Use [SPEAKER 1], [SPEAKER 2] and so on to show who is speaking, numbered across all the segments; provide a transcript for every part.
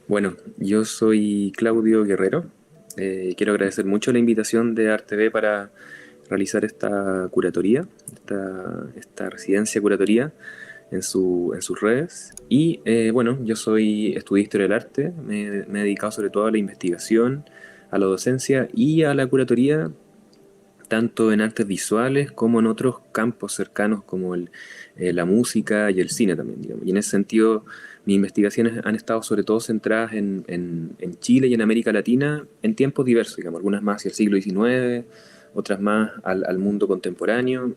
[SPEAKER 1] Bueno, yo soy Claudio Guerrero. Quiero agradecer mucho la invitación de ArtV para realizar esta curatoría, esta residencia curatoría en sus redes. Y bueno, yo soy estudié Historia del Arte, me he dedicado sobre todo a la investigación, a la docencia y a la curatoría, tanto en artes visuales como en otros campos cercanos como la música y el cine también, digamos. Y en ese sentido, mis investigaciones han estado sobre todo centradas en Chile y en América Latina en tiempos diversos, digamos, algunas más hacia el siglo XIX, otras más al mundo contemporáneo.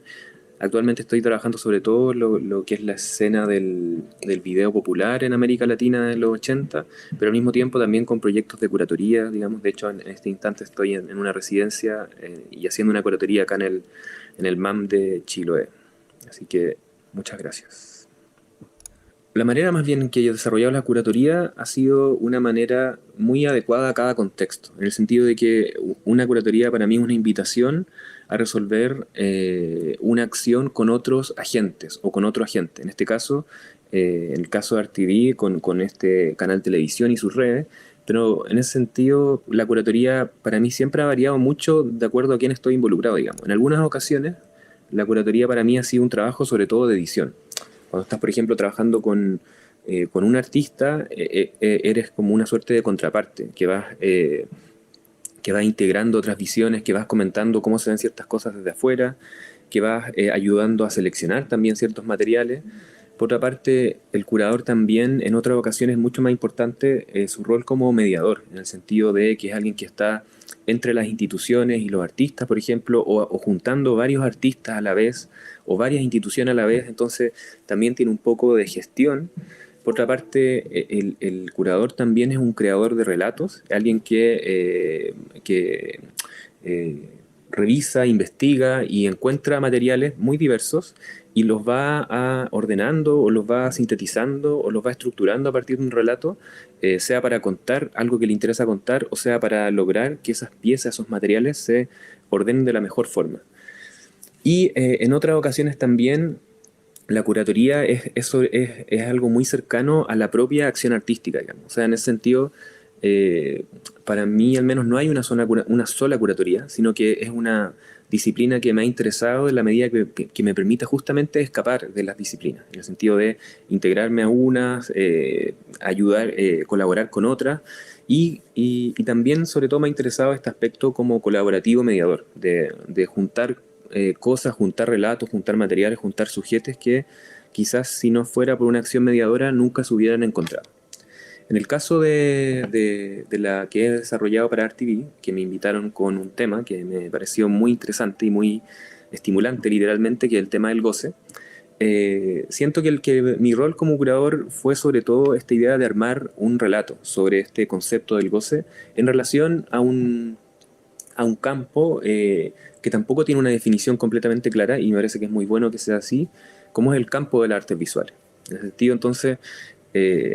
[SPEAKER 1] Actualmente estoy trabajando sobre todo lo que es la escena del video popular en América Latina de los 80, pero al mismo tiempo también con proyectos de curatoría, digamos. De hecho, en este instante estoy en una residencia y haciendo una curatoría acá en el MAM de Chiloé. Así que muchas gracias. La manera más bien en que yo he desarrollado la curatoría ha sido una manera muy adecuada a cada contexto, en el sentido de que una curatoría para mí es una invitación a resolver una acción con otros agentes o con otro agente. En este caso, en el caso de RTV, con este canal televisión y sus redes, pero en ese sentido la curatoría para mí siempre ha variado mucho de acuerdo a quién estoy involucrado, digamos. En algunas ocasiones, la curatoría para mí ha sido un trabajo sobre todo de edición. Cuando estás, por ejemplo, trabajando con un artista, eres como una suerte de contraparte, que vas integrando otras visiones, que vas comentando cómo se ven ciertas cosas desde afuera, que vas ayudando a seleccionar también ciertos materiales. Por otra parte, el curador también en otras ocasiones es mucho más importante su rol como mediador, en el sentido de que es alguien que está entre las instituciones y los artistas, por ejemplo, o juntando varios artistas a la vez, o varias instituciones a la vez, entonces también tiene un poco de gestión. Por otra parte, el curador también es un creador de relatos, alguien que revisa, investiga y encuentra materiales muy diversos y los va ordenando o los va sintetizando o los va estructurando a partir de un relato, sea para contar algo que le interesa contar o sea para lograr que esas piezas, esos materiales se ordenen de la mejor forma. Y en otras ocasiones también la curatoría es algo muy cercano a la propia acción artística, digamos. O sea, en ese sentido, eh, para mí al menos no hay una sola curatoría, sino que es una disciplina que me ha interesado en la medida que me permita justamente escapar de las disciplinas, en el sentido de integrarme a unas, ayudar, colaborar con otras. Y también, sobre todo, me ha interesado este aspecto como colaborativo mediador, de juntar cosas, juntar relatos, juntar materiales, juntar sujetos que quizás si no fuera por una acción mediadora nunca se hubieran encontrado. En el caso de la que he desarrollado para RTV, que me invitaron con un tema que me pareció muy interesante y muy estimulante literalmente, que es el tema del goce, siento que mi rol como curador fue sobre todo esta idea de armar un relato sobre este concepto del goce en relación a un campo que tampoco tiene una definición completamente clara y me parece que es muy bueno que sea así, como es el campo de las artes visuales. En ese sentido, entonces,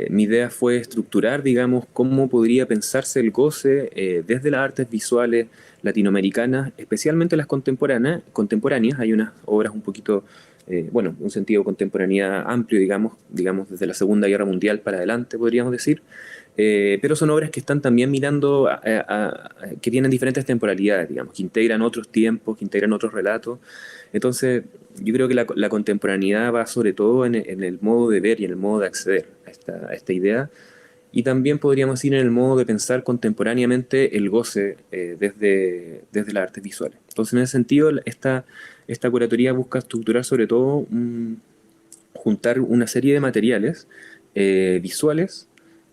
[SPEAKER 1] mi idea fue estructurar, digamos, cómo podría pensarse el goce desde las artes visuales latinoamericanas, especialmente las contemporáneas. Hay unas obras un poquito, bueno, un sentido de contemporaneidad amplio, digamos, desde la Segunda Guerra Mundial para adelante, podríamos decir, pero son obras que están también mirando, que tienen diferentes temporalidades, digamos, que integran otros tiempos, que integran otros relatos. Entonces, yo creo que la contemporaneidad va sobre todo en el modo de ver y en el modo de acceder a esta idea. Y también podríamos ir en el modo de pensar contemporáneamente el goce desde las artes visuales. Entonces, en ese sentido, esta curatoría busca estructurar sobre todo juntar una serie de materiales visuales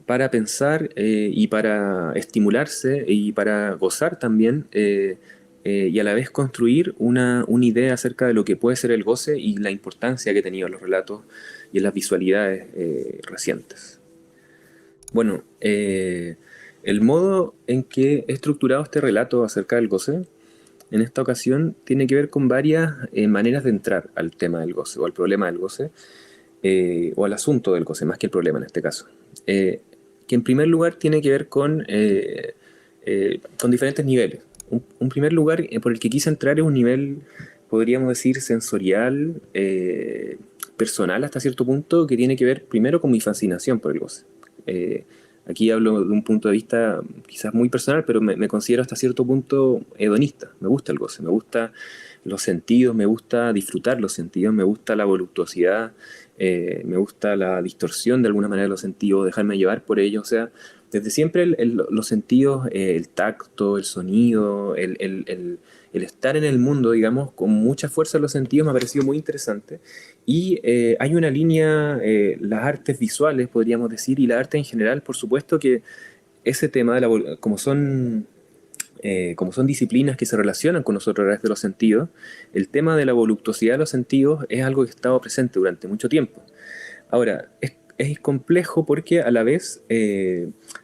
[SPEAKER 1] para pensar y para estimularse y para gozar también y a la vez construir una idea acerca de lo que puede ser el goce y la importancia que ha tenido en los relatos y en las visualidades recientes. Bueno, el modo en que he estructurado este relato acerca del goce en esta ocasión tiene que ver con varias maneras de entrar al tema del goce o al problema del goce o al asunto del goce, más que el problema en este caso. Que en primer lugar tiene que ver con diferentes niveles. Un primer lugar por el que quise entrar es un nivel, podríamos decir, sensorial, personal hasta cierto punto, que tiene que ver primero con mi fascinación por el goce. Aquí hablo de un punto de vista quizás muy personal, pero me considero hasta cierto punto hedonista. Me gusta el goce, me gusta los sentidos, me gusta disfrutar los sentidos, me gusta la voluptuosidad, me gusta la distorsión de alguna manera de los sentidos, dejarme llevar por ellos. O sea, desde siempre los sentidos, el tacto, el sonido, el estar en el mundo, digamos, con mucha fuerza en los sentidos me ha parecido muy interesante. Y hay una línea, las artes visuales, podríamos decir, y la arte en general, por supuesto que ese tema, como son disciplinas que se relacionan con nosotros a través de los sentidos, el tema de la voluptuosidad de los sentidos es algo que ha estado presente durante mucho tiempo. Ahora, es complejo porque a la vez,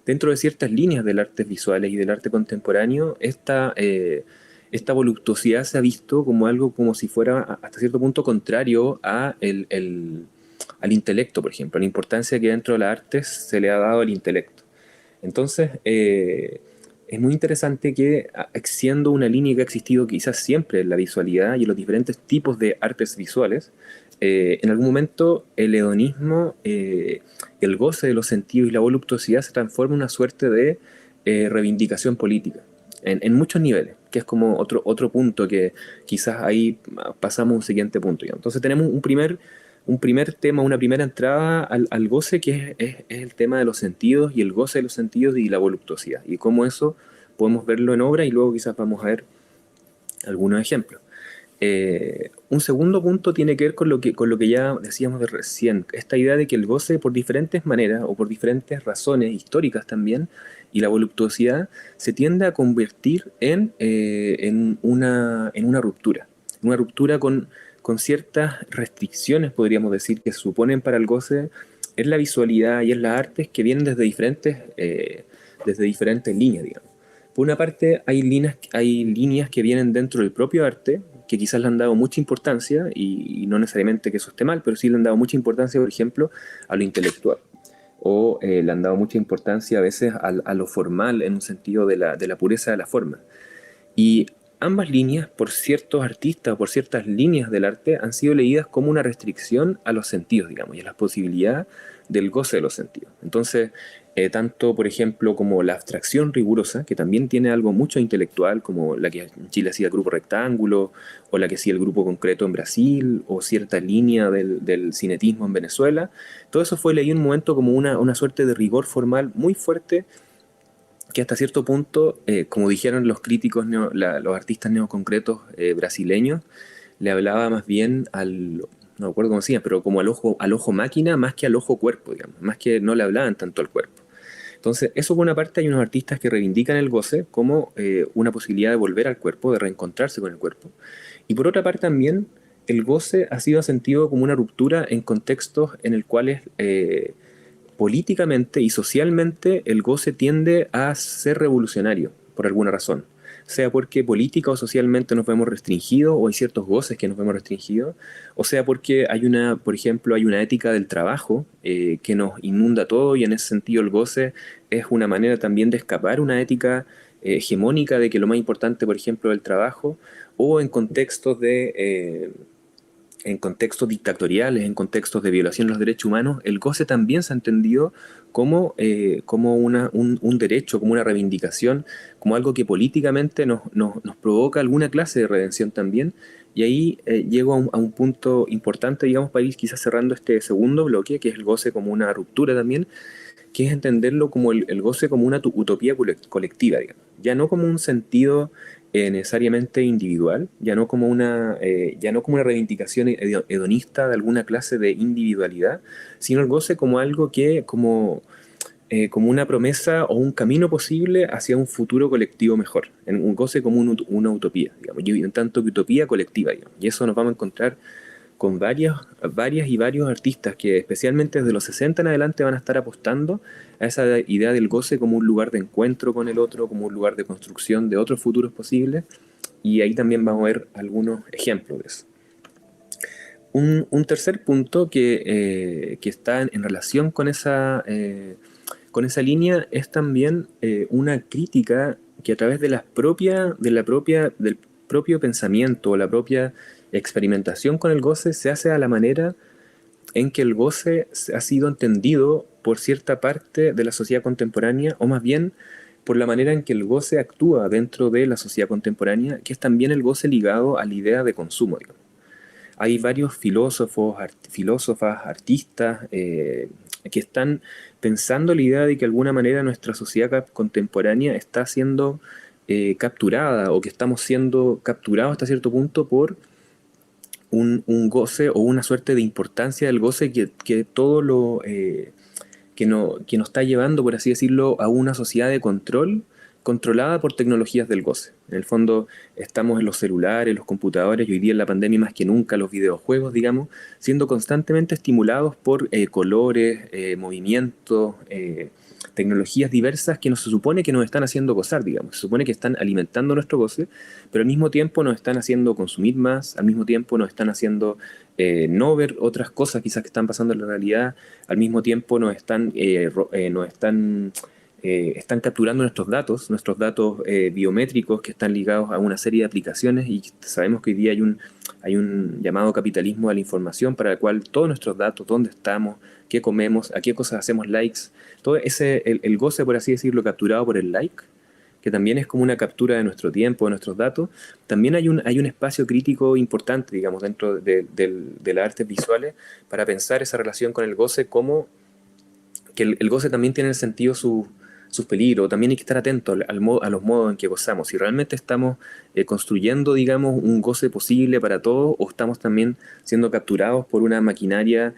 [SPEAKER 1] dentro de ciertas líneas del arte visuales y del arte contemporáneo, esta voluptuosidad se ha visto como algo como si fuera hasta cierto punto contrario al intelecto, por ejemplo, a la importancia que dentro de las artes se le ha dado al intelecto. Entonces, es muy interesante que, siendo una línea que ha existido quizás siempre en la visualidad y en los diferentes tipos de artes visuales, en algún momento el hedonismo, el goce de los sentidos y la voluptuosidad se transforma en una suerte de reivindicación política, en muchos niveles, que es como otro punto que quizás ahí pasamos a un siguiente punto. ¿Ya? Entonces tenemos un primer tema, una primera entrada al goce, que es el tema de los sentidos y el goce de los sentidos y la voluptuosidad, y cómo eso podemos verlo en obra, y luego quizás vamos a ver algunos ejemplos. Un segundo punto tiene que ver con lo que ya decíamos de recién, esta idea de que el goce por diferentes maneras o por diferentes razones históricas también, y la voluptuosidad se tiende a convertir en una ruptura con ciertas restricciones, podríamos decir, que se suponen para el goce en la visualidad y en las artes, que vienen desde diferentes líneas, digamos. Por una parte, hay líneas que vienen dentro del propio arte, que quizás le han dado mucha importancia, y no necesariamente que eso esté mal, pero sí le han dado mucha importancia, por ejemplo, a lo intelectual. O le han dado mucha importancia a veces a lo formal, en un sentido de la pureza de la forma. Y ambas líneas, por ciertos artistas o por ciertas líneas del arte, han sido leídas como una restricción a los sentidos, digamos, y a la posibilidad del goce de los sentidos. Entonces, tanto, por ejemplo, como la abstracción rigurosa, que también tiene algo mucho intelectual, como la que en Chile hacía el grupo Rectángulo, o la que hacía el grupo Concreto en Brasil, o cierta línea del cinetismo en Venezuela, todo eso fue leído en un momento como una suerte de rigor formal muy fuerte, que hasta cierto punto, como dijeron los críticos, los artistas neoconcretos brasileños, le hablaba más bien no recuerdo cómo se llama, pero como al ojo máquina, más que al ojo cuerpo, digamos, más que no le hablaban tanto al cuerpo. Entonces, eso por una parte, hay unos artistas que reivindican el goce como una posibilidad de volver al cuerpo, de reencontrarse con el cuerpo. Y por otra parte también, el goce ha sido sentido como una ruptura en contextos en el cuales políticamente y socialmente el goce tiende a ser revolucionario, por alguna razón. Sea porque política o socialmente nos vemos restringidos, o hay ciertos goces que nos vemos restringidos, o sea porque por ejemplo, hay una ética del trabajo que nos inunda todo, y en ese sentido el goce es una manera también de escapar una ética hegemónica de que lo más importante, por ejemplo, es el trabajo, o en contextos dictatoriales, en contextos de violación de los derechos humanos, el goce también se ha entendido como un derecho, como una reivindicación, como algo que políticamente nos provoca alguna clase de redención también. Y ahí llego a un punto importante, digamos, para ir quizás cerrando este segundo bloque, que es el goce como una ruptura también, que es entenderlo como el goce como una utopía colectiva, digamos. Ya no como un sentido necesariamente individual, ya no como una reivindicación hedonista de alguna clase de individualidad, sino el goce como algo como una promesa o un camino posible hacia un futuro colectivo mejor, en un goce como una utopía, digamos, y en tanto que utopía colectiva, digamos. Y eso nos vamos a encontrar con varias y varios artistas que, especialmente desde los 60 en adelante, van a estar apostando a esa idea del goce como un lugar de encuentro con el otro, como un lugar de construcción de otros futuros posibles. Y ahí también vamos a ver algunos ejemplos de eso. Un tercer punto que está en relación con esa línea es también una crítica que, a través del propio pensamiento o la propia experimentación con el goce, se hace a la manera en que el goce ha sido entendido por cierta parte de la sociedad contemporánea, o más bien por la manera en que el goce actúa dentro de la sociedad contemporánea, que es también el goce ligado a la idea de consumo, digamos. Hay varios filósofos, filósofas, artistas que están pensando la idea de que de alguna manera nuestra sociedad contemporánea está siendo capturada, o que estamos siendo capturados hasta cierto punto por un goce o una suerte de importancia del goce que todo lo que nos está llevando, por así decirlo, a una sociedad de control controlada por tecnologías del goce. En el fondo estamos en los celulares, los computadores, y hoy día en la pandemia más que nunca los videojuegos, digamos, siendo constantemente estimulados por colores, movimientos, tecnologías diversas que se supone que nos están haciendo gozar, digamos. Se supone que están alimentando nuestro goce, pero al mismo tiempo nos están haciendo consumir más, al mismo tiempo nos están haciendo no ver otras cosas quizás que están pasando en la realidad, al mismo tiempo están capturando nuestros datos biométricos que están ligados a una serie de aplicaciones, y sabemos que hoy día hay un llamado capitalismo a la información para el cual todos nuestros datos, dónde estamos, qué comemos, a qué cosas hacemos likes, todo el goce, por así decirlo, capturado por el like, que también es como una captura de nuestro tiempo, de nuestros datos. También hay un espacio crítico importante, digamos, dentro de las artes visuales para pensar esa relación con el goce, como que el goce también tiene en el sentido sus peligros. También hay que estar atento a los modos en que gozamos. Si realmente estamos construyendo, digamos, un goce posible para todos, o estamos también siendo capturados por una maquinaria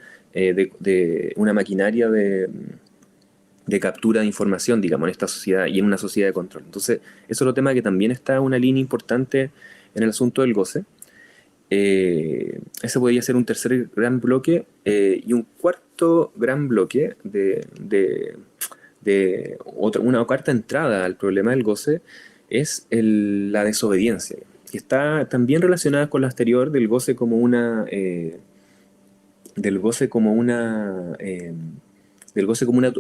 [SPEAKER 1] de captura de información, digamos, en esta sociedad y en una sociedad de control. Entonces, eso es otro tema que también está una línea importante en el asunto del goce. Ese podría ser un tercer gran bloque, y un cuarto gran bloque una cuarta entrada al problema del goce es la desobediencia, que está también relacionada con la anterior del goce como una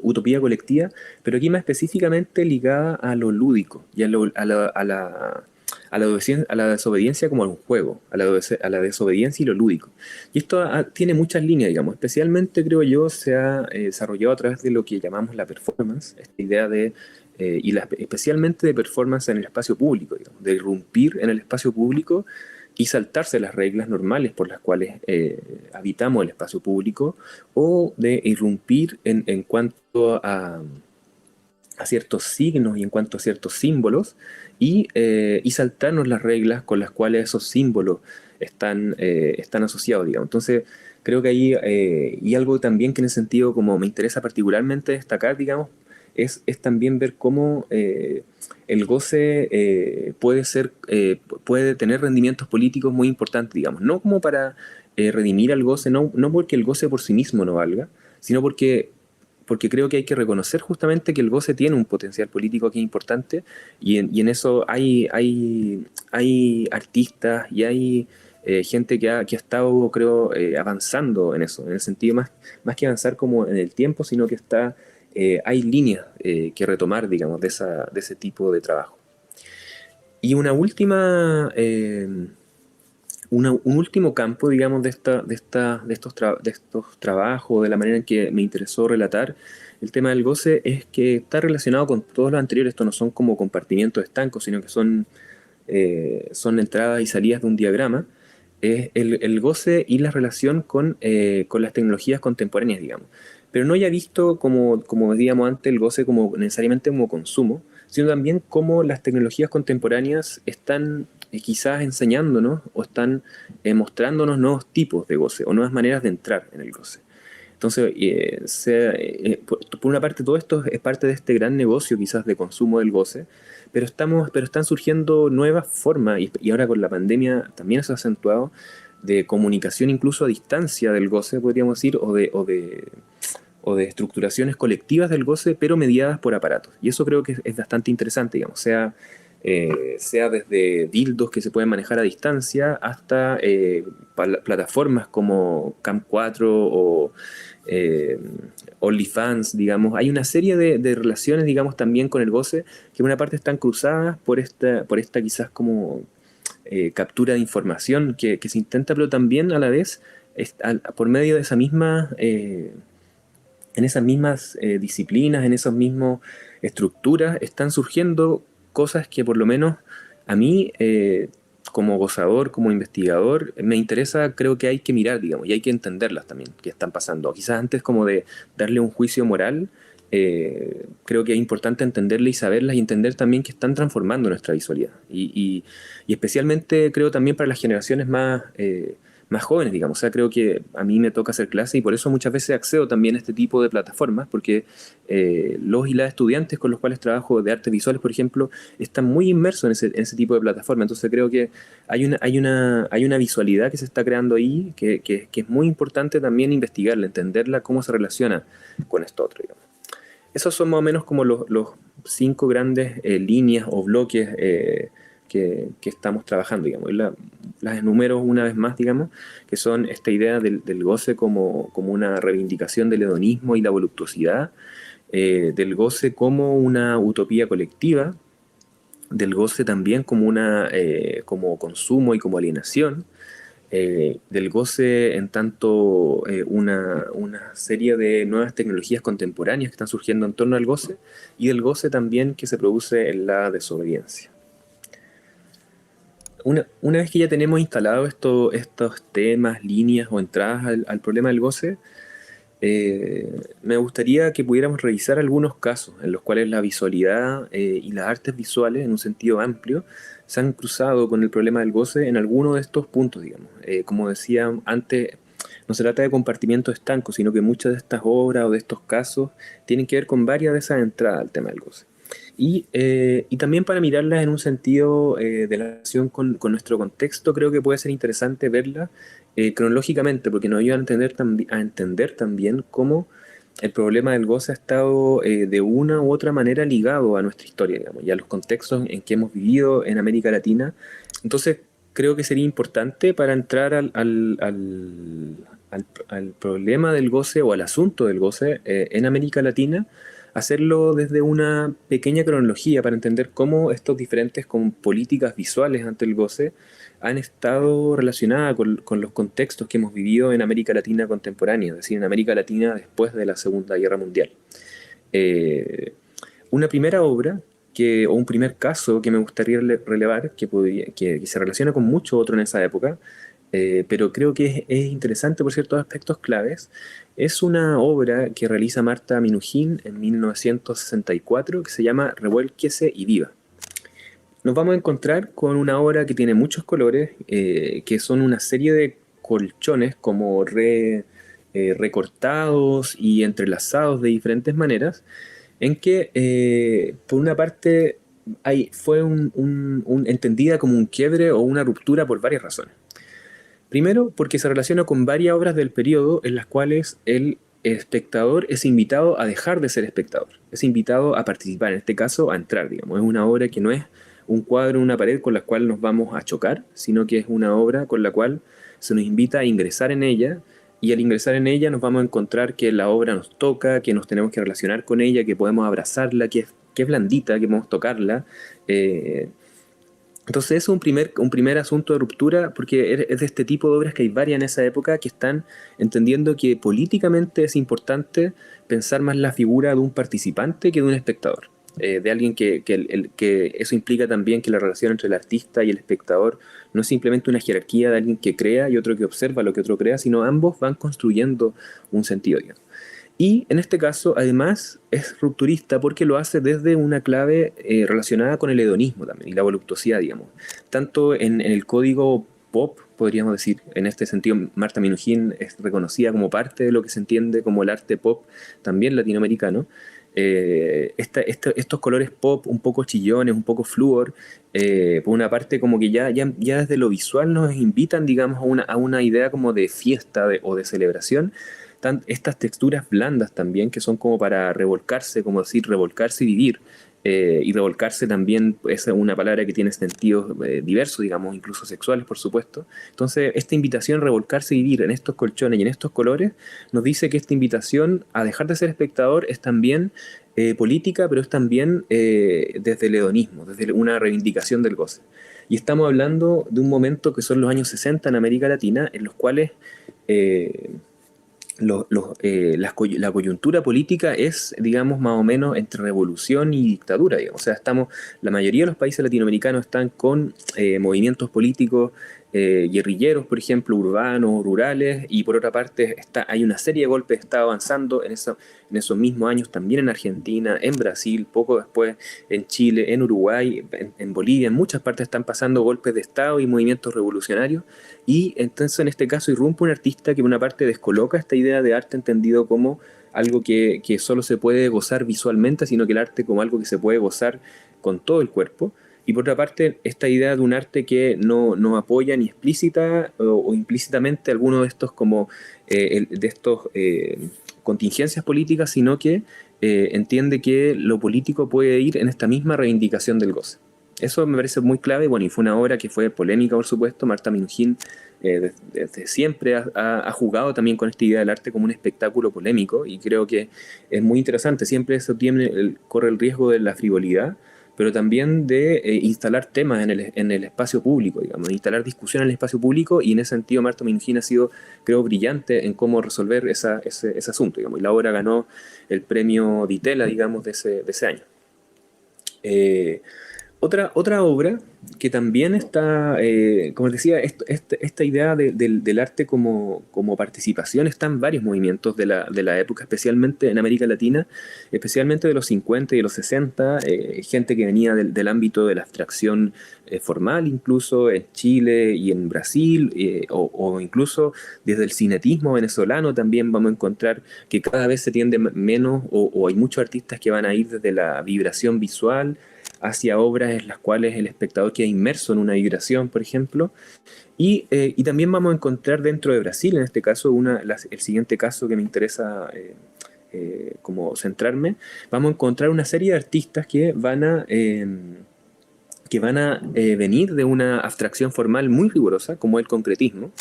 [SPEAKER 1] utopía colectiva, pero aquí más específicamente ligada a lo lúdico y a la desobediencia como a un juego, a la desobediencia y lo lúdico. Y esto tiene muchas líneas, digamos, especialmente creo yo se ha desarrollado a través de lo que llamamos la performance, esta idea especialmente de performance en el espacio público, digamos, de irrumpir en el espacio público y saltarse las reglas normales por las cuales habitamos el espacio público, o de irrumpir en cuanto a ciertos signos y en cuanto a ciertos símbolos, y saltarnos las reglas con las cuales esos símbolos están asociados, digamos. Entonces, creo que ahí, y algo también que en ese sentido como me interesa particularmente destacar, digamos, es también ver cómo el goce puede tener rendimientos políticos muy importantes, digamos, no como para redimir al goce, no porque el goce por sí mismo no valga, sino porque creo que hay que reconocer justamente que el goce tiene un potencial político que es importante, y en eso hay artistas y hay gente que ha estado, creo, avanzando en eso, en el sentido más que avanzar como en el tiempo, sino que hay líneas que retomar, digamos, de ese tipo de trabajo. Y un último campo, digamos, de estos trabajos, de la manera en que me interesó relatar el tema del goce, es que está relacionado con todos los anteriores. Estos no son como compartimientos estancos, sino que son entradas y salidas de un diagrama. Es el goce y la relación con las tecnologías contemporáneas, digamos. Pero no ya visto como decíamos antes, el goce como necesariamente como consumo, sino también cómo las tecnologías contemporáneas están quizás enseñándonos, o están mostrándonos nuevos tipos de goce o nuevas maneras de entrar en el goce. Entonces, por una parte, todo esto es parte de este gran negocio quizás de consumo del goce, pero están surgiendo nuevas formas, y ahora con la pandemia también se ha acentuado, de comunicación incluso a distancia del goce, podríamos decir, o de estructuraciones colectivas del goce, pero mediadas por aparatos. Y eso creo que es bastante interesante, digamos, sea desde dildos que se pueden manejar a distancia hasta plataformas como Camp 4 o OnlyFans, digamos. Hay una serie de relaciones, digamos, también con el goce, que por una parte están cruzadas por esta quizás como captura de información que se intenta, pero también a la vez por medio de esa misma en esas mismas disciplinas, en esas mismas estructuras, están surgiendo cosas que por lo menos a mí, como gozador, como investigador, me interesa, creo que hay que mirar, digamos, y hay que entenderlas también, que están pasando. Quizás antes como de darle un juicio moral, creo que es importante entenderlas y saberlas y entender también que están transformando nuestra visualidad. Y especialmente creo también para las generaciones más jóvenes, digamos. O sea, creo que a mí me toca hacer clase y por eso muchas veces accedo también a este tipo de plataformas, porque los y las estudiantes con los cuales trabajo de artes visuales, por ejemplo, están muy inmersos en ese tipo de plataformas. Entonces creo que hay una visualidad que se está creando ahí que es muy importante también investigarla, entenderla, cómo se relaciona con esto otro, digamos. Esos son más o menos como los cinco grandes líneas o bloques que estamos trabajando, digamos. Las enumero una vez más, digamos, que son esta idea del goce como una reivindicación del hedonismo y la voluptuosidad, del goce como una utopía colectiva, del goce también como consumo y como alienación, del goce en tanto una serie de nuevas tecnologías contemporáneas que están surgiendo en torno al goce, y del goce también que se produce en la desobediencia. Una vez que ya tenemos instalados estos temas, líneas o entradas al problema del goce, me gustaría que pudiéramos revisar algunos casos en los cuales la visualidad y las artes visuales, en un sentido amplio, se han cruzado con el problema del goce en alguno de estos puntos, digamos. Como decía antes, no se trata de compartimientos estancos, sino que muchas de estas obras o de estos casos tienen que ver con varias de esas entradas al tema del goce. Y también para mirarlas en un sentido de la relación con nuestro contexto, creo que puede ser interesante verlas cronológicamente, porque nos ayuda a entender también cómo el problema del goce ha estado de una u otra manera ligado a nuestra historia, digamos, y a los contextos en que hemos vivido en América Latina. Entonces, creo que sería importante para entrar al problema del goce o al asunto del goce en América Latina, hacerlo desde una pequeña cronología para entender cómo estos diferentes como políticas visuales ante el goce han estado relacionadas con los contextos que hemos vivido en América Latina contemporánea, es decir, en América Latina después de la Segunda Guerra Mundial. Eh, una primera obra o un primer caso que me gustaría relevar, que se relaciona con mucho otro en esa época, pero creo que es interesante por ciertos aspectos claves, es una obra que realiza Marta Minujín en 1964 que se llama Revuélquese y viva. Nos vamos a encontrar con una obra que tiene muchos colores, que son una serie de colchones como recortados y entrelazados de diferentes maneras, en que por una parte fue entendida como un quiebre o una ruptura por varias razones. Primero, porque se relaciona con varias obras del periodo en las cuales el espectador es invitado a dejar de ser espectador, es invitado a participar, en este caso a entrar, digamos. Es una obra que no es un cuadro en una pared con la cual nos vamos a chocar, sino que es una obra con la cual se nos invita a ingresar en ella, y al ingresar en ella nos vamos a encontrar que la obra nos toca, que nos tenemos que relacionar con ella, que podemos abrazarla, que es blandita, que podemos tocarla. Entonces es un primer asunto de ruptura, porque es de este tipo de obras que hay varias en esa época que están entendiendo que políticamente es importante pensar más la figura de un participante que de un espectador. De alguien que eso implica también que la relación entre el artista y el espectador no es simplemente una jerarquía de alguien que crea y otro que observa lo que otro crea, sino ambos van construyendo un sentido, digamos. Y en este caso, además, es rupturista porque lo hace desde una clave relacionada con el hedonismo también y la voluptuosidad, digamos. Tanto en el código pop, podríamos decir, en este sentido, Marta Minujín es reconocida como parte de lo que se entiende como el arte pop, también latinoamericano. Estos colores pop un poco chillones, un poco flúor, por una parte como que ya desde lo visual nos invitan, digamos, a una idea como de fiesta o de celebración. Estas texturas blandas también, que son como para revolcarse, como decir, revolcarse y vivir. Y revolcarse también es una palabra que tiene sentidos diversos, digamos, incluso sexuales, por supuesto. Entonces, esta invitación a revolcarse y vivir en estos colchones y en estos colores nos dice que esta invitación a dejar de ser espectador es también política, pero es también desde el hedonismo, desde una reivindicación del goce. Y estamos hablando de un momento que son los años 60 en América Latina, en los cuales la coyuntura política es, digamos, más o menos entre revolución y dictadura, digamos. O sea, la mayoría de los países latinoamericanos están con movimientos políticos guerrilleros, por ejemplo, urbanos, rurales, y por otra parte hay una serie de golpes de Estado avanzando en esos mismos años también en Argentina, en Brasil, poco después en Chile, en Uruguay, en Bolivia, en muchas partes están pasando golpes de Estado y movimientos revolucionarios. Y entonces en este caso irrumpe un artista que por una parte descoloca esta idea de arte entendido como algo que solo se puede gozar visualmente, sino que el arte como algo que se puede gozar con todo el cuerpo. Y por otra parte, esta idea de un arte que no apoya ni explícita o implícitamente alguno de estos como de estos contingencias políticas, sino que entiende que lo político puede ir en esta misma reivindicación del goce. Eso me parece muy clave, bueno, y fue una obra que fue polémica, por supuesto. Marta Minujín desde siempre ha jugado también con esta idea del arte como un espectáculo polémico, y creo que es muy interesante. Siempre eso corre el riesgo de la frivolidad, pero también de instalar temas en el espacio público, digamos, instalar discusión en el espacio público, y en ese sentido Marta Minujín ha sido, creo, brillante en cómo resolver ese asunto, digamos, y la obra ganó el premio Ditela, digamos, de ese año. Eh, otra obra que también está, como les decía, esta idea del arte como participación está en varios movimientos de la época, especialmente en América Latina, especialmente de los 50 y de los 60, gente que venía del ámbito de la abstracción formal, incluso en Chile y en Brasil, o incluso desde el cinetismo venezolano también vamos a encontrar que cada vez se tiende menos, o hay muchos artistas que van a ir desde la vibración visual hacia obras en las cuales el espectador queda inmerso en una vibración, por ejemplo. Y también vamos a encontrar dentro de Brasil, en este caso, el siguiente caso que me interesa como centrarme, vamos a encontrar una serie de artistas que van a venir de una abstracción formal muy rigurosa, como el concretismo,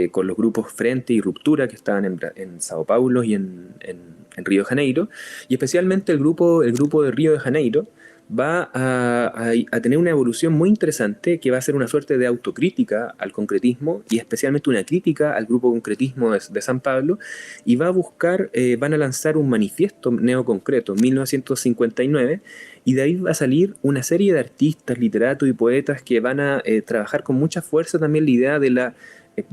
[SPEAKER 1] con los grupos Frente y Ruptura que estaban en Sao Paulo y en Río de Janeiro, y especialmente el grupo de Río de Janeiro va a tener una evolución muy interesante que va a ser una suerte de autocrítica al concretismo, y especialmente una crítica al grupo concretismo de San Pablo, y van a lanzar un manifiesto neoconcreto en 1959, y de ahí va a salir una serie de artistas, literatos y poetas que van a trabajar con mucha fuerza también la idea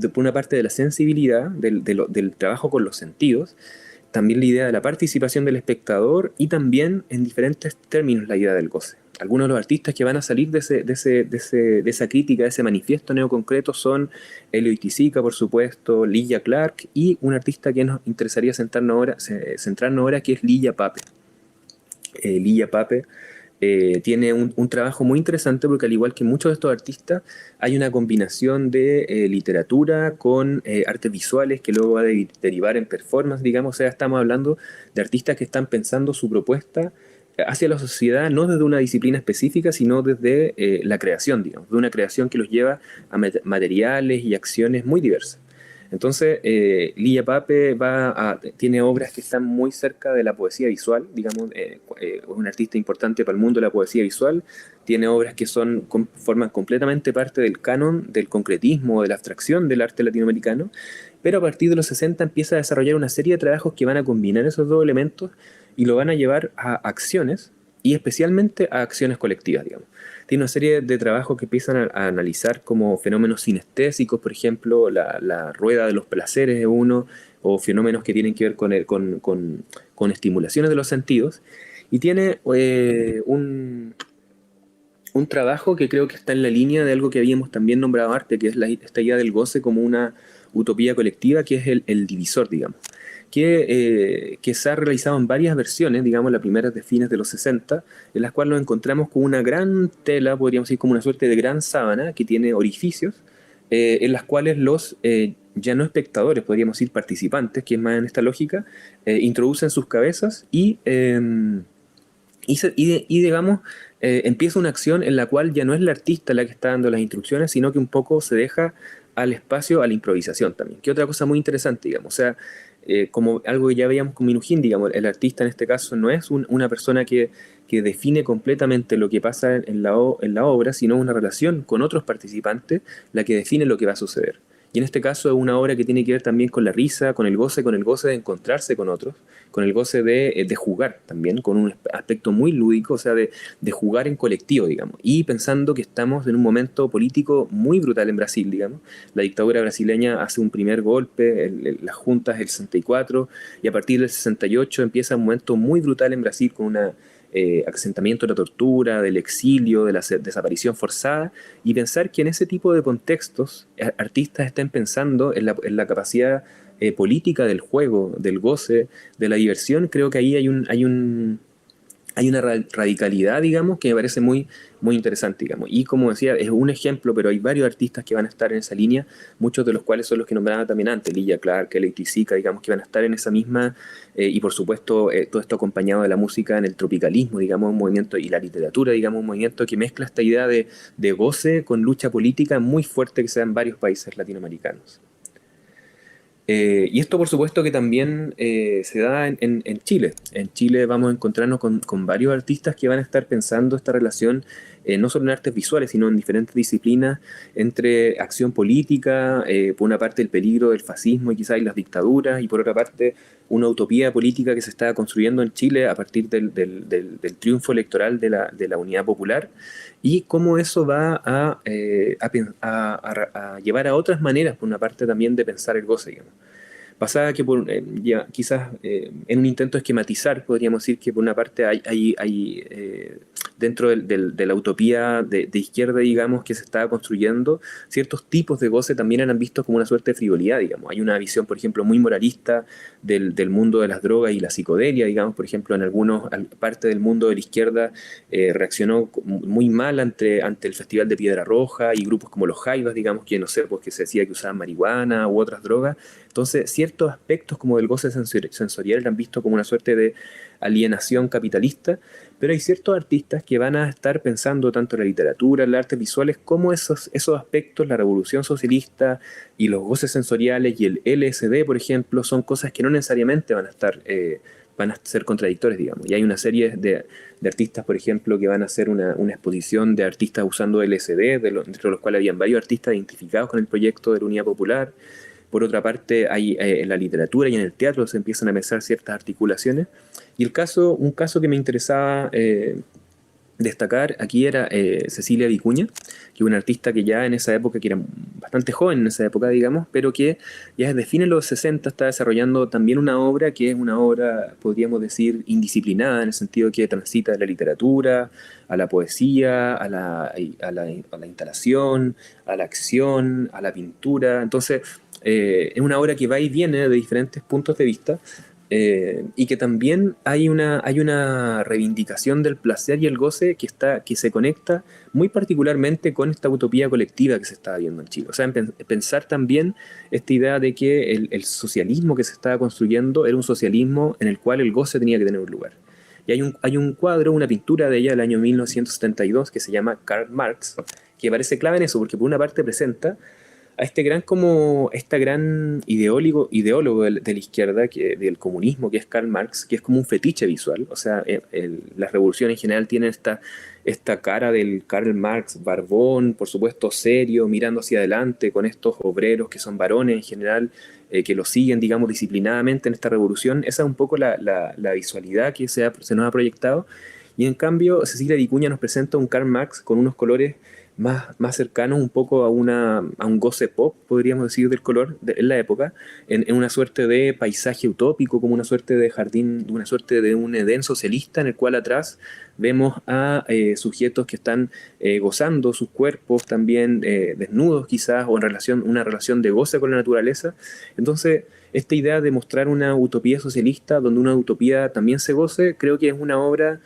[SPEAKER 1] por una parte de la sensibilidad, del trabajo con los sentidos, también la idea de la participación del espectador, y también en diferentes términos la idea del goce. Algunos de los artistas que van a salir de esa crítica, de ese manifiesto neoconcreto, son Elio Itisica, por supuesto, Lilla Clark, y un artista que nos interesaría centrarnos ahora, que es Lilla Pape. Lilla Pape tiene un trabajo muy interesante, porque al igual que muchos de estos artistas, hay una combinación de literatura con artes visuales que luego va a derivar en performance, digamos. O sea, estamos hablando de artistas que están pensando su propuesta hacia la sociedad, no desde una disciplina específica, sino desde la creación, digamos, de una creación que los lleva a materiales y acciones muy diversas. Entonces, Lilla Pape tiene obras que están muy cerca de la poesía visual, digamos, es un artista importante para el mundo de la poesía visual. Tiene obras que forman completamente parte del canon del concretismo, de la abstracción del arte latinoamericano, pero a partir de los 60 empieza a desarrollar una serie de trabajos que van a combinar esos dos elementos y lo van a llevar a acciones, y especialmente a acciones colectivas, digamos. Tiene una serie de trabajos que empiezan a analizar como fenómenos sinestésicos, por ejemplo, la rueda de los placeres de uno, o fenómenos que tienen que ver con estimulaciones de los sentidos. Y tiene un trabajo que creo que está en la línea de algo que habíamos también nombrado arte, que es esta idea del goce como una utopía colectiva, que es el divisor, digamos, que se ha realizado en varias versiones. Digamos, la primera es de fines de los 60, en las cuales nos encontramos con una gran tela, podríamos decir como una suerte de gran sábana, que tiene orificios, en las cuales los ya no espectadores, podríamos decir participantes, que es más en esta lógica, introducen sus cabezas digamos, empieza una acción en la cual ya no es la artista la que está dando las instrucciones, sino que un poco se deja al espacio, a la improvisación también. Que otra cosa muy interesante, digamos. O sea, como algo que ya veíamos con Minujín, digamos, el artista en este caso no es una persona que define completamente lo que pasa en la obra, sino una relación con otros participantes la que define lo que va a suceder. y en este caso es una obra que tiene que ver también con la risa, con el goce de encontrarse con otros, con el goce de jugar también, con un aspecto muy lúdico, o sea, de jugar en colectivo, digamos, y pensando que estamos en un momento político muy brutal en Brasil, digamos. La dictadura brasileña hace un primer golpe, las juntas el 64, y a partir del 68 empieza un momento muy brutal en Brasil con una acrecentamiento de la tortura, del exilio, de la desaparición forzada, y pensar que en ese tipo de contextos artistas estén pensando en la capacidad política del juego, del goce, de la diversión. Creo que ahí hay una radicalidad, digamos, que me parece muy, muy interesante, digamos. Y como decía, es un ejemplo, pero hay varios artistas que van a estar en esa línea, muchos de los cuales son los que nombraba también antes, Lilla Clark, Electric, digamos, que van a estar en esa misma, y por supuesto, todo esto acompañado de la música en el tropicalismo, digamos, un movimiento, y la literatura, digamos, un movimiento que mezcla esta idea de goce con lucha política muy fuerte que se da en varios países latinoamericanos. Y esto por supuesto que también se da en Chile. En Chile vamos a encontrarnos con varios artistas que van a estar pensando esta relación, no solo en artes visuales, sino en diferentes disciplinas, entre acción política, por una parte el peligro del fascismo y quizás y las dictaduras, y por otra parte una utopía política que se está construyendo en Chile a partir del triunfo electoral de la Unidad Popular, y cómo eso va a llevar a otras maneras, por una parte también, de pensar el goce, digamos. Pasaba que quizás en un intento de esquematizar, podríamos decir que por una parte hay dentro de la utopía de izquierda, digamos, que se estaba construyendo, ciertos tipos de goce también eran vistos como una suerte de frivolidad, digamos. Hay una visión, por ejemplo, muy moralista del mundo de las drogas y la psicodelia, digamos, por ejemplo, en algunos parte del mundo de la izquierda reaccionó muy mal ante el Festival de Piedra Roja y grupos como los Jaivas, digamos, que no sé, pues que se decía que usaban marihuana u otras drogas. Entonces, ciertos aspectos como del goce sensorial eran vistos como una suerte de alienación capitalista, pero hay ciertos artistas que van a estar pensando tanto en la literatura, en las artes visuales, como esos aspectos, la revolución socialista y los goces sensoriales y el LSD, por ejemplo, son cosas que no necesariamente van a ser contradictorias, digamos. Y hay una serie de artistas, por ejemplo, que van a hacer una exposición de artistas usando LSD, dentro de los cuales habían varios artistas identificados con el proyecto de la Unidad Popular. Por otra parte, hay, en la literatura y en el teatro se empiezan a mezclar ciertas articulaciones. Y un caso que me interesaba destacar aquí era Cecilia Vicuña, que es una artista que ya en esa época, que era bastante joven en esa época, digamos, pero que ya desde fines de los 60 está desarrollando también una obra que es una obra, podríamos decir, indisciplinada, en el sentido que transita de la literatura a la poesía, a la instalación, a la acción, a la pintura. Entonces, es una obra que va y viene de diferentes puntos de vista, y que también hay una reivindicación del placer y el goce que se conecta muy particularmente con esta utopía colectiva que se está viendo en Chile. O sea, pensar también esta idea de que el socialismo que se estaba construyendo era un socialismo en el cual el goce tenía que tener un lugar. Y hay un cuadro, una pintura de ella del año 1972 que se llama Karl Marx, que parece clave en eso, porque por una parte presenta a este gran ideólogo de la izquierda, del comunismo, que es Karl Marx, que es como un fetiche visual. O sea, las revoluciones en general tienen esta cara del Karl Marx, barbón, por supuesto serio, mirando hacia adelante, con estos obreros que son varones en general, que lo siguen, digamos, disciplinadamente en esta revolución. Esa es un poco la visualidad que se nos ha proyectado. Y en cambio, Cecilia Vicuña nos presenta un Karl Marx con unos colores más cercanos un poco a un goce pop, podríamos decir, del color en la época, en una suerte de paisaje utópico, como una suerte de jardín, una suerte de un Edén socialista, en el cual atrás vemos a sujetos que están gozando sus cuerpos también desnudos quizás, o una relación de goce con la naturaleza. Entonces, esta idea de mostrar una utopía socialista, donde una utopía también se goce, creo que es una obra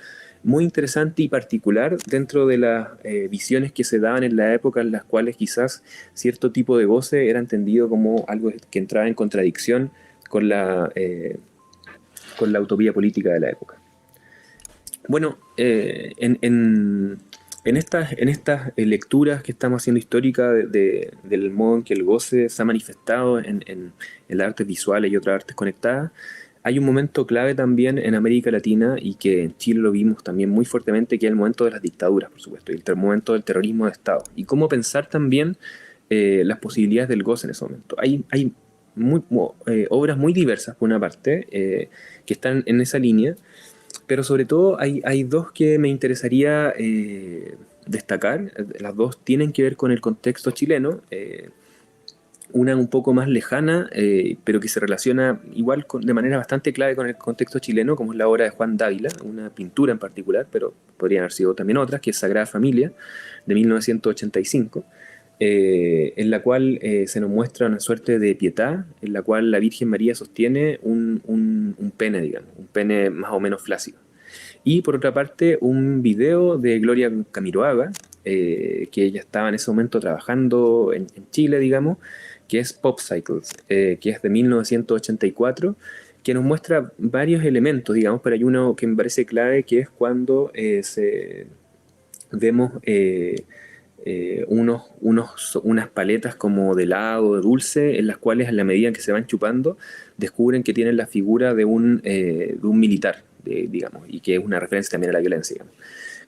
[SPEAKER 1] muy interesante y particular dentro de las visiones que se daban en la época, en las cuales quizás cierto tipo de goce era entendido como algo que entraba en contradicción con con la utopía política de la época. Bueno, en estas lecturas que estamos haciendo históricas del modo en que el goce se ha manifestado en las artes visuales y otras artes conectadas, hay un momento clave también en América Latina, y que en Chile lo vimos también muy fuertemente, que es el momento de las dictaduras, por supuesto, y el momento del terrorismo de Estado. Y cómo pensar también las posibilidades del goce en ese momento. Hay obras muy diversas, por una parte, que están en esa línea, pero sobre todo hay dos que me interesaría destacar. Las dos tienen que ver con el contexto chileno. Una un poco más lejana, pero que se relaciona igual de manera bastante clave con el contexto chileno, como es la obra de Juan Dávila, una pintura en particular, pero podrían haber sido también otras, que es Sagrada Familia, de 1985, en la cual se nos muestra una suerte de pietà, en la cual la Virgen María sostiene un pene, digamos, un pene más o menos flácido. Y por otra parte, un video de Gloria Camiroaga, que ella estaba en ese momento trabajando en Chile, digamos, que es Popsicles, que es de 1984, que nos muestra varios elementos, digamos, pero hay uno que me parece clave, que es cuando vemos unas paletas como de helado, de dulce, en las cuales a la medida que se van chupando, descubren que tienen la figura de un militar, digamos, y que es una referencia también a la violencia, digamos.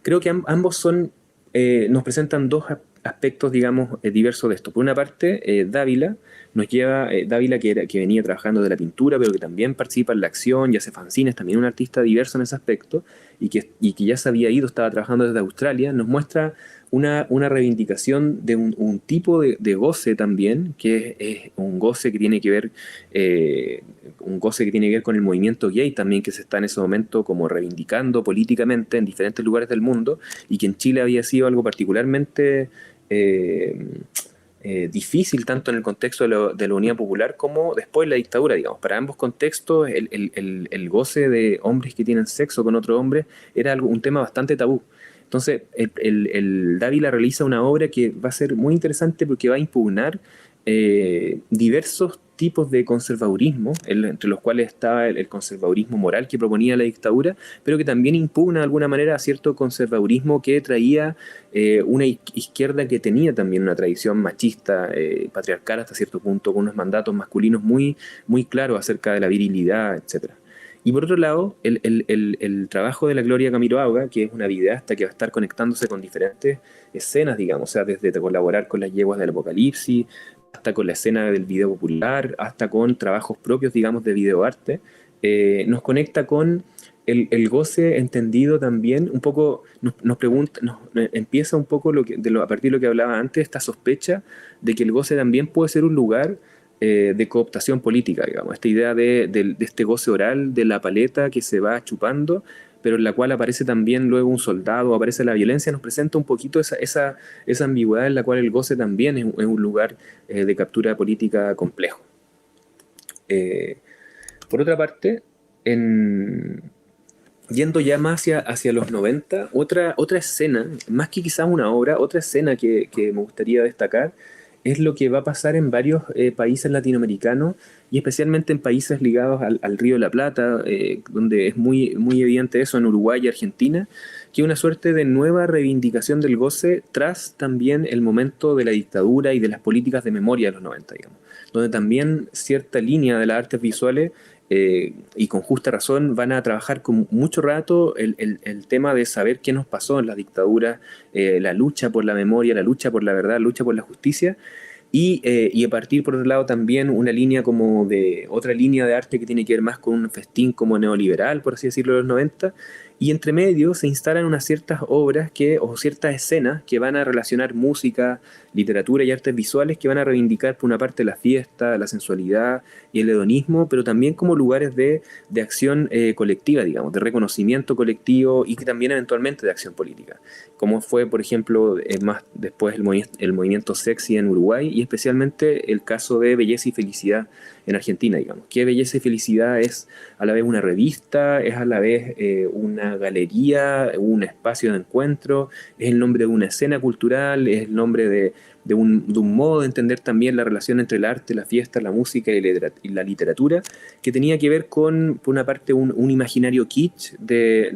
[SPEAKER 1] Creo que ambos nos presentan dos aspectos, digamos, diversos de esto. Por una parte, Dávila nos lleva, Dávila que venía trabajando de la pintura, pero que también participa en la acción y hace fanzines, también un artista diverso en ese aspecto, y que ya se había ido, estaba trabajando desde Australia, nos muestra una reivindicación de un tipo de goce también, que es un goce que tiene que ver con el movimiento gay también, que se está en ese momento como reivindicando políticamente en diferentes lugares del mundo, y que en Chile había sido algo particularmente difícil, tanto en el contexto de la Unidad Popular como después de la dictadura, digamos. Para ambos contextos, el goce de hombres que tienen sexo con otro hombre era un tema bastante tabú. Entonces, el Dávila realiza una obra que va a ser muy interesante porque va a impugnar diversos tipos de conservadurismo, entre los cuales estaba el conservadurismo moral que proponía la dictadura, pero que también impugna de alguna manera cierto conservadurismo que traía una izquierda que tenía también una tradición machista, patriarcal hasta cierto punto, con unos mandatos masculinos muy, muy claros acerca de la virilidad, etcétera. Y por otro lado, el trabajo de la Gloria Camiroaga, que es una videasta que va a estar conectándose con diferentes escenas, digamos, o sea, desde colaborar con las yeguas del Apocalipsis, hasta con la escena del video popular, hasta con trabajos propios, digamos, de videoarte, nos conecta con el goce entendido también, un poco, nos pregunta, empieza un poco a partir de lo que hablaba antes, esta sospecha de que el goce también puede ser un lugar de cooptación política, digamos, esta idea de este goce oral, de la paleta que se va chupando, pero en la cual aparece también luego un soldado, aparece la violencia, nos presenta un poquito esa ambigüedad en la cual el goce también es un lugar de captura política complejo. Por otra parte, yendo ya más hacia los 90, otra escena, más que quizás una obra, otra escena que me gustaría destacar, es lo que va a pasar en varios países latinoamericanos y especialmente en países ligados al Río de la Plata, donde es muy, muy evidente eso, en Uruguay y Argentina, que es una suerte de nueva reivindicación del goce tras también el momento de la dictadura y de las políticas de memoria de los 90, digamos, donde también cierta línea de las artes visuales y con justa razón van a trabajar con mucho rato el tema de saber qué nos pasó en las dictaduras, la lucha por la memoria, la lucha por la verdad, la lucha por la justicia, y a partir por otro lado también otra línea de arte que tiene que ver más con un festín como neoliberal, por así decirlo, de los 90, y entre medio se instalan unas ciertas obras o ciertas escenas que van a relacionar música, literatura y artes visuales, que van a reivindicar por una parte la fiesta, la sensualidad y el hedonismo, pero también como lugares de acción colectiva, digamos, de reconocimiento colectivo y que también eventualmente de acción política, como fue, por ejemplo, más después el movimiento sexy en Uruguay y especialmente el caso de Belleza y Felicidad en Argentina, digamos. Que Belleza y Felicidad es a la vez una revista, es a la vez una galería, un espacio de encuentro, es el nombre de una escena cultural, es el nombre de un modo de entender también la relación entre el arte, la fiesta, la música y la literatura, que tenía que ver con, por una parte, un imaginario kitsch de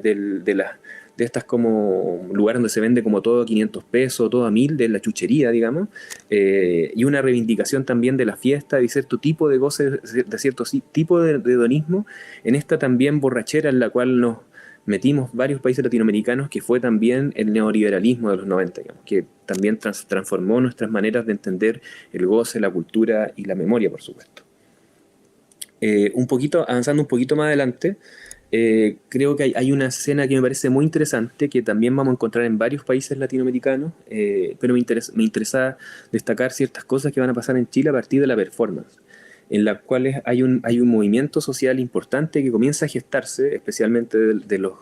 [SPEAKER 1] estas como lugares donde se vende como todo a 500 pesos, todo a 1000, de la chuchería, digamos, y una reivindicación también de la fiesta, de cierto tipo de goce, de cierto tipo de hedonismo, en esta también borrachera en la cual metimos varios países latinoamericanos, que fue también el neoliberalismo de los 90, digamos, que también transformó nuestras maneras de entender el goce, la cultura y la memoria, por supuesto. Avanzando un poquito más adelante, creo que hay una escena que me parece muy interesante, que también vamos a encontrar en varios países latinoamericanos, pero me interesa destacar ciertas cosas que van a pasar en Chile a partir de la performance, en las cuales hay un movimiento social importante que comienza a gestarse, especialmente de los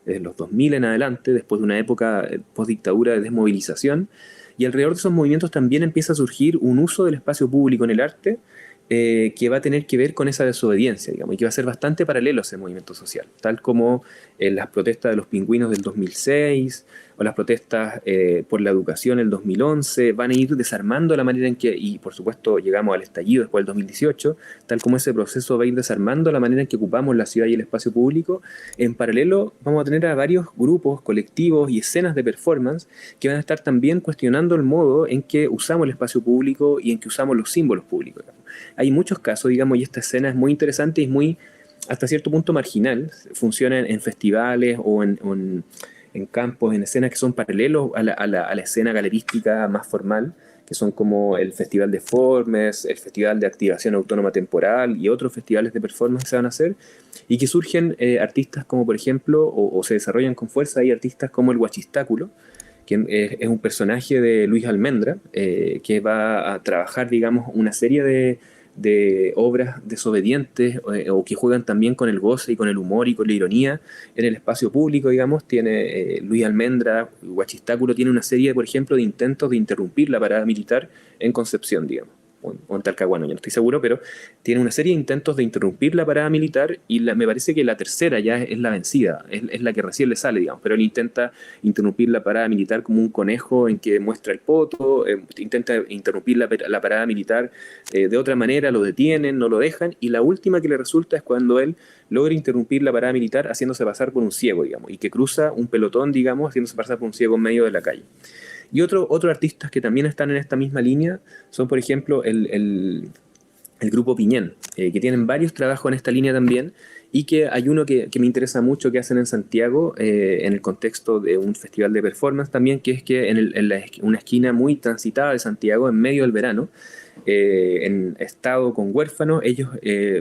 [SPEAKER 1] 2000 en adelante, después de una época post-dictadura de desmovilización, y alrededor de esos movimientos también empieza a surgir un uso del espacio público en el arte, que va a tener que ver con esa desobediencia, digamos, y que va a ser bastante paralelo a ese movimiento social, tal como las protestas de los pingüinos del 2006 o las protestas por la educación el 2011, van a ir desarmando la manera en que, y por supuesto llegamos al estallido después del 2018, tal como ese proceso va a ir desarmando la manera en que ocupamos la ciudad y el espacio público. En paralelo vamos a tener a varios grupos, colectivos y escenas de performance que van a estar también cuestionando el modo en que usamos el espacio público y en que usamos los símbolos públicos. Hay muchos casos, digamos, y esta escena es muy interesante y es muy, hasta cierto punto, marginal. Funciona en festivales o en campos, en escenas que son paralelos a la escena galerística más formal, que son como el Festival de Formes, el Festival de Activación Autónoma Temporal y otros festivales de performance que se van a hacer, y que surgen artistas como, por ejemplo, o se desarrollan con fuerza, hay artistas como el Huachistáculo, que es un personaje de Luis Almendra, que va a trabajar, digamos, una serie de obras desobedientes, o que juegan también con el goce y con el humor y con la ironía en el espacio público, digamos. Tiene Luis Almendra, Huachistáculo, tiene una serie, por ejemplo, de intentos de interrumpir la parada militar en Concepción, digamos, o en Talcahuano, ya no estoy seguro, pero tiene una serie de intentos de interrumpir la parada militar, y me parece que la tercera ya es la vencida, es la que recién le sale, digamos, pero él intenta interrumpir la parada militar como un conejo en que muestra el poto, intenta interrumpir la parada militar de otra manera, lo detienen, no lo dejan, y la última que le resulta es cuando él logra interrumpir la parada militar haciéndose pasar por un ciego, digamos, y que cruza un pelotón, digamos, haciéndose pasar por un ciego en medio de la calle. Y otros artistas que también están en esta misma línea son, por ejemplo, el grupo Piñén, que tienen varios trabajos en esta línea también, y que hay uno que me interesa mucho que hacen en Santiago, en el contexto de un festival de performance también, que es que una esquina muy transitada de Santiago, en medio del verano, en estado con huérfanos, ellos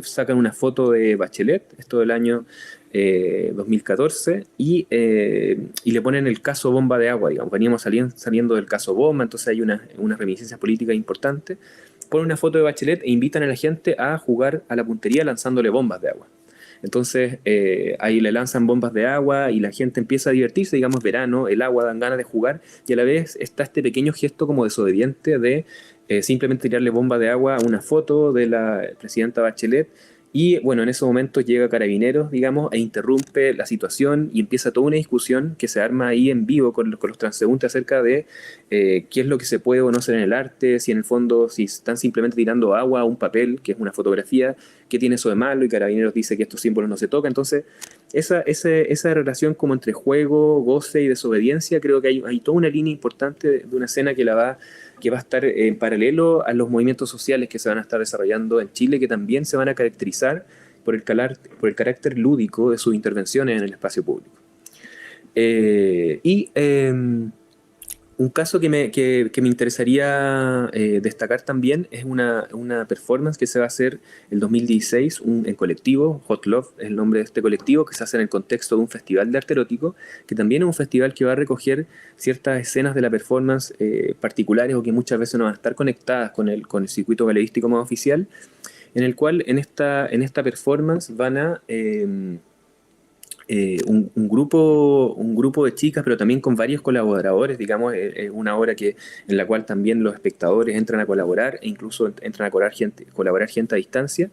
[SPEAKER 1] sacan una foto de Bachelet, esto del año 2014, y le ponen el caso bomba de agua, digamos. Veníamos saliendo del caso bomba, entonces hay unas reminiscencias políticas importantes. Ponen una foto de Bachelet e invitan a la gente a jugar a la puntería lanzándole bombas de agua. Entonces ahí le lanzan bombas de agua y la gente empieza a divertirse, digamos, verano, el agua, dan ganas de jugar, y a la vez está este pequeño gesto como desobediente de simplemente tirarle bomba de agua a una foto de la presidenta Bachelet. Y bueno, en ese momento llega Carabineros, digamos, e interrumpe la situación, y empieza toda una discusión que se arma ahí en vivo con los transeúntes acerca de qué es lo que se puede o no hacer en el arte, si en el fondo, si están simplemente tirando agua a un papel, que es una fotografía, qué tiene eso de malo, y Carabineros dice que estos símbolos no se tocan. Entonces, esa relación como entre juego, goce y desobediencia, creo que hay toda una línea importante de una escena que va a estar en paralelo a los movimientos sociales que se van a estar desarrollando en Chile, que también se van a caracterizar por el carácter lúdico de sus intervenciones en el espacio público. Un caso que me interesaría destacar también es una performance que se va a hacer el 2016 en colectivo. Hot Love es el nombre de este colectivo, que se hace en el contexto de un festival de arte erótico, que también es un festival que va a recoger ciertas escenas de la performance particulares, o que muchas veces no van a estar conectadas con el circuito galerístico más oficial, en el cual en esta performance van a un grupo de chicas, pero también con varios colaboradores, digamos. Es una obra en la cual también los espectadores entran a colaborar, e incluso entran a colaborar gente a distancia.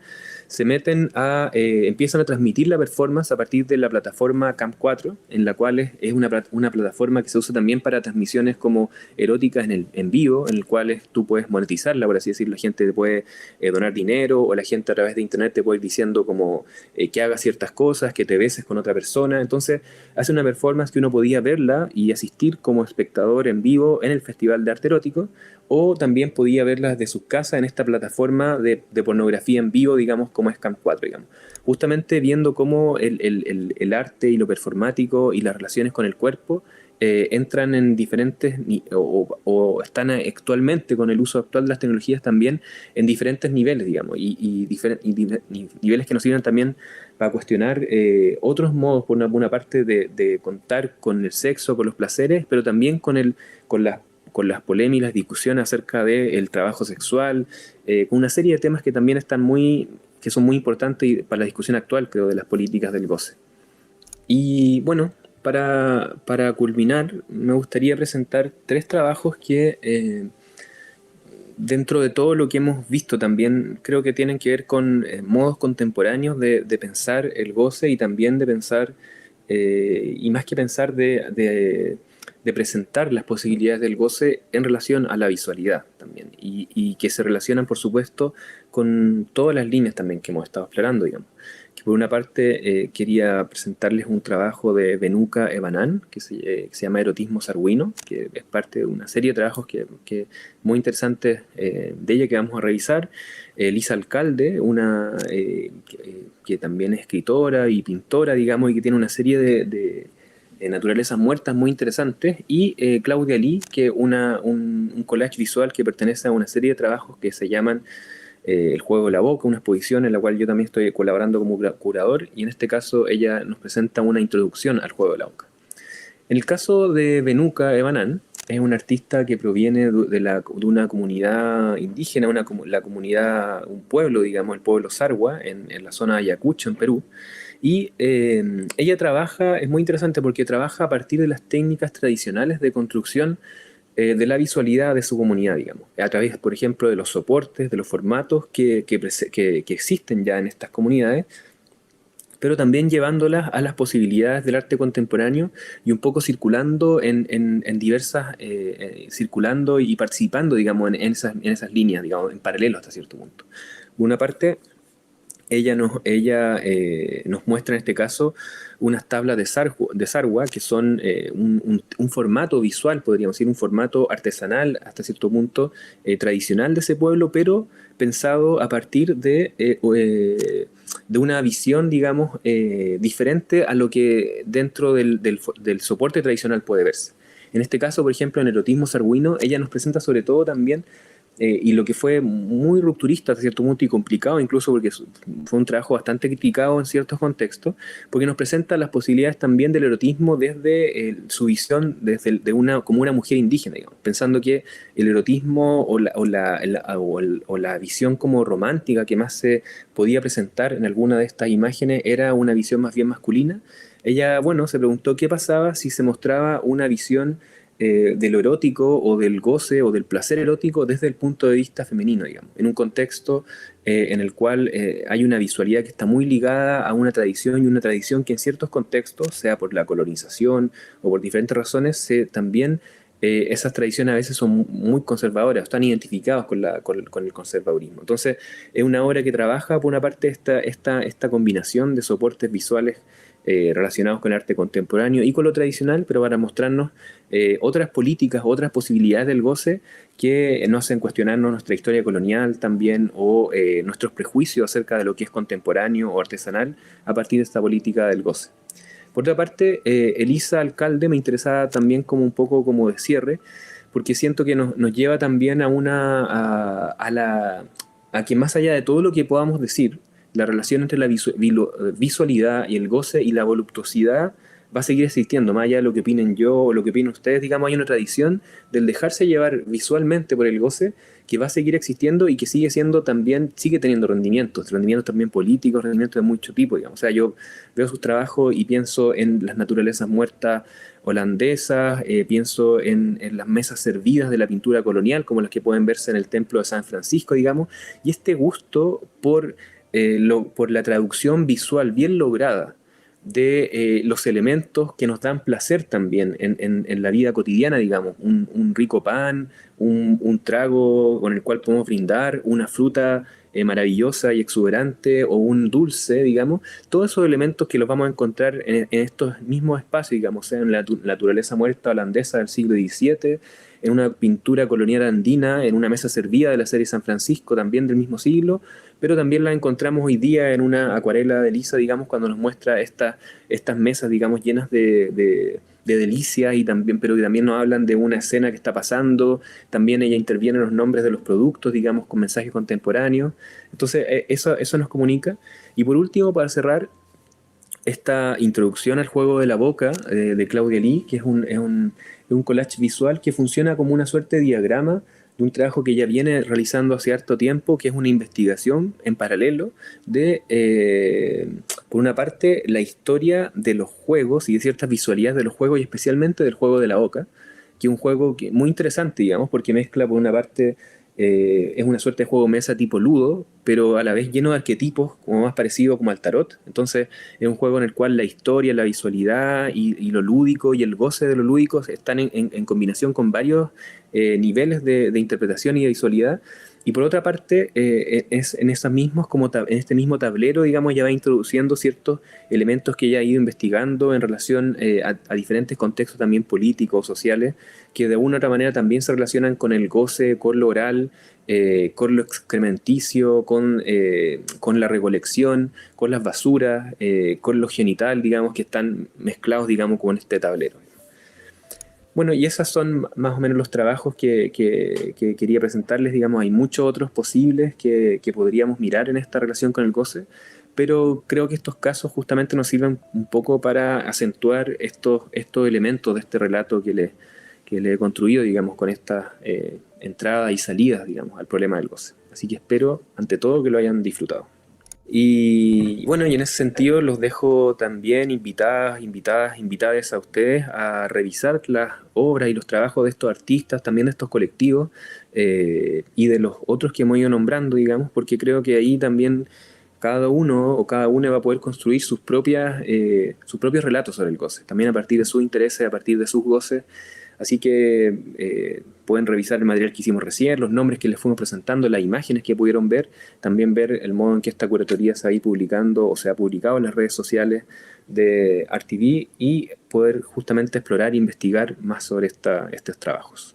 [SPEAKER 1] Empiezan a transmitir la performance a partir de la plataforma Camp 4, en la cual es una plataforma que se usa también para transmisiones como eróticas en vivo, en el cual tú puedes monetizarla, por así decirlo. La gente te puede donar dinero, o la gente a través de internet te puede ir diciendo como que hagas ciertas cosas, que te beses con otra persona, persona. Entonces hace una performance que uno podía verla y asistir como espectador en vivo en el Festival de Arte Erótico, o también podía verla desde sus casas en esta plataforma de pornografía en vivo, digamos, como es Camp 4, digamos. Justamente viendo cómo el arte y lo performático y las relaciones con el cuerpo entran en diferentes, o están actualmente con el uso actual de las tecnologías también en diferentes niveles, digamos, y niveles que nos sirven también para cuestionar otros modos, por una parte, de contar con el sexo, con los placeres, pero también con las polémicas, discusiones acerca del trabajo sexual, con una serie de temas que también que son muy importantes para la discusión actual, creo, de las políticas del goce. Y bueno, para culminar, me gustaría presentar tres trabajos que, dentro de todo lo que hemos visto también, creo que tienen que ver con modos contemporáneos de pensar el goce y también de pensar, y más que pensar, de presentar las posibilidades del goce en relación a la visualidad también, y que se relacionan, por supuesto, con todas las líneas también que hemos estado explorando, digamos. Que por una parte quería presentarles un trabajo de Benuca Evanán, que se llama Erotismo Sarguino, que es parte de una serie de trabajos que muy interesantes de ella que vamos a revisar. Lisa Alcalde, que también es escritora y pintora, digamos, y que tiene una serie de naturalezas muertas muy interesantes, y Claudia Lee, que un collage visual que pertenece a una serie de trabajos que se llaman El juego de la boca, una exposición en la cual yo también estoy colaborando como curador, y en este caso ella nos presenta una introducción al juego de la boca. En el caso de Benuca Evanán, es un artista que proviene de una comunidad indígena, la comunidad, un pueblo, digamos, el pueblo Sarwa, en la zona de Ayacucho, en Perú. Y ella trabaja, es muy interesante porque trabaja a partir de las técnicas tradicionales de construcción de la visualidad de su comunidad, digamos, a través, por ejemplo, de los soportes, de los formatos que existen ya en estas comunidades, pero también llevándolas a las posibilidades del arte contemporáneo y un poco circulando en diversas, circulando y participando, digamos, en esas líneas, digamos, en paralelo hasta cierto punto. Por una parte, ella nos muestra en este caso unas tablas de Sarwa, que son un formato visual, podríamos decir, un formato artesanal hasta cierto punto, tradicional de ese pueblo, pero pensado a partir de una visión, digamos, diferente a lo que dentro del soporte tradicional puede verse. En este caso, por ejemplo, en Erotismo Sarguino, ella nos presenta sobre todo también, y lo que fue muy rupturista hasta cierto punto y complicado, incluso porque fue un trabajo bastante criticado en ciertos contextos, porque nos presenta las posibilidades también del erotismo desde su visión como una mujer indígena, digamos, pensando que el erotismo o la visión como romántica que más se podía presentar en alguna de estas imágenes era una visión más bien masculina. Ella, bueno, se preguntó qué pasaba si se mostraba una visión de lo erótico o del goce o del placer erótico desde el punto de vista femenino, digamos, en un contexto en el cual hay una visualidad que está muy ligada a una tradición, y una tradición que en ciertos contextos, sea por la colonización o por diferentes razones, también esas tradiciones a veces son muy conservadoras, están identificadas con el conservadurismo. Entonces, es una obra que trabaja, por una parte, esta combinación de soportes visuales relacionados con el arte contemporáneo y con lo tradicional, pero para mostrarnos otras políticas, otras posibilidades del goce que nos hacen cuestionarnos nuestra historia colonial también, o nuestros prejuicios acerca de lo que es contemporáneo o artesanal a partir de esta política del goce. Por otra parte, Elisa Alcalde me interesaba también como un poco como de cierre, porque siento que nos lleva también a que más allá de todo lo que podamos decir, la relación entre la visualidad y el goce y la voluptuosidad va a seguir existiendo, más allá de lo que opinen yo o lo que opinen ustedes. Digamos, hay una tradición del dejarse llevar visualmente por el goce que va a seguir existiendo y que sigue teniendo rendimientos también políticos, rendimientos de mucho tipo, digamos. O sea, yo veo sus trabajos y pienso en las naturalezas muertas holandesas, pienso en las mesas servidas de la pintura colonial, como las que pueden verse en el Templo de San Francisco, digamos, y este gusto por la traducción visual bien lograda de los elementos que nos dan placer también en la vida cotidiana, digamos, un rico pan, un trago con el cual podemos brindar, una fruta maravillosa y exuberante o un dulce, digamos, todos esos elementos que los vamos a encontrar en estos mismos espacios, digamos, sea en la naturaleza muerta holandesa del siglo XVII, en una pintura colonial andina, en una mesa servida de la serie San Francisco, también del mismo siglo, pero también la encontramos hoy día en una acuarela de Lisa, digamos, cuando nos muestra estas mesas, digamos, llenas de delicias, y también, pero que también nos hablan de una escena que está pasando. También ella interviene en los nombres de los productos, digamos, con mensajes contemporáneos. Entonces, eso nos comunica. Y por último, para cerrar, esta introducción al juego de la boca de Claudia Lee, que es un collage visual que funciona como una suerte de diagrama de un trabajo que ella viene realizando hace harto tiempo, que es una investigación en paralelo de, por una parte, la historia de los juegos y de ciertas visualidades de los juegos, y especialmente del juego de la boca, que es un juego muy interesante, digamos, porque mezcla por una parte, es una suerte de juego mesa tipo ludo, pero a la vez lleno de arquetipos, como más parecido como al tarot. Entonces es un juego en el cual la historia, la visualidad y lo lúdico y el goce de lo lúdico están en combinación con varios niveles de interpretación y de visualidad. Y por otra parte, es en esas mismos, en este mismo tablero, digamos, ya va introduciendo ciertos elementos que ella ha ido investigando en relación a diferentes contextos también políticos, sociales, que de una u otra manera también se relacionan con el goce, con lo oral, con lo excrementicio, con la recolección, con las basuras, con lo genital, digamos, que están mezclados, digamos, con este tablero. Bueno, y esos son más o menos los trabajos que quería presentarles, digamos. Hay muchos otros posibles que podríamos mirar en esta relación con el goce, pero creo que estos casos justamente nos sirven un poco para acentuar estos elementos de este relato que le he construido, digamos, con estas entradas y salidas, digamos, al problema del goce. Así que espero, ante todo, que lo hayan disfrutado. Y bueno, y en ese sentido los dejo también invitadas a ustedes a revisar las obras y los trabajos de estos artistas, también de estos colectivos, y de los otros que hemos ido nombrando, digamos, porque creo que ahí también cada uno o cada una va a poder construir sus propios relatos sobre el goce, también a partir de sus intereses, a partir de sus goces. Así que pueden revisar el material que hicimos recién, los nombres que les fuimos presentando, las imágenes que pudieron ver, también ver el modo en que esta curatoría se va a ir publicando o se ha publicado en las redes sociales de ArtTV, y poder justamente explorar e investigar más sobre estos trabajos.